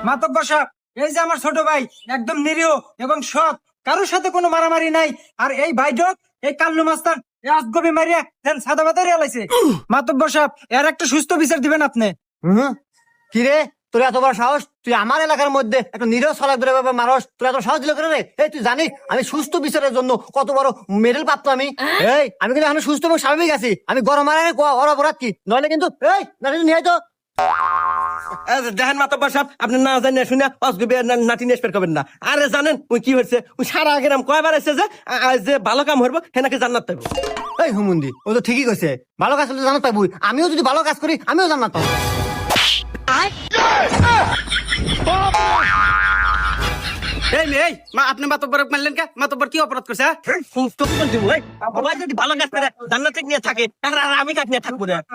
মাতব্বর সাহেব, এই যে আমার ছোট ভাই একদম নিরীহ এবং সৎ, কারোর সাথে কোনো মারামারি নাই। আর এই ভাইডক, এই কাল্লু মাস্তান, এই আজগবি মারিয়া দেন সাদা বাতারি আলাইছে। মাতব্বর সাহেব, এর একটা সুস্থ বিচার দিবেন আপনি। কি রে, তোর এত বড় সাহস? তুই আমার এলাকার মধ্যে একটা নিরীহ সালাক ধরে মানুষ, তোর এত সাহস দিল করে রে? এই তুই জানিস আমি সুস্থ বিচারের জন্য কত বড় মেডেল প্রাপ্ত আমি? এই আমি কিন্তু এখন সুস্থ এবং স্বাভাবিক আছি। আমি গরম মারানে অপরাধ কি নইলে কিন্তু এই নাটি নিয়ে তো। দেখেন মাতব্বর সাহেব, আপনি না জানেন শুনে অসগবি নাটি নেসপের করবেন না। আরে জানেন ওই কি হয়েছে? ওই সারা আগে নাম কয়বার এসে যে ভালো কাম হইব হেনাকে জান্নাত পাইব। এই হুমুন্দি, ও তো ঠিকই কইছে, ভালো কাজ করলে জানাত পাবই। আমিও যদি ভালো কাজ করি আমিও জানাত পাবো। এই মা, আপনি মাতব্বর মারলেন কে? মাতব্বর কি অপরাধ করছে? যদি ভালো কাজ করে জান্নাতে নিয়ে থাকে, আর আমি কাকে নিয়ে থাকবো না?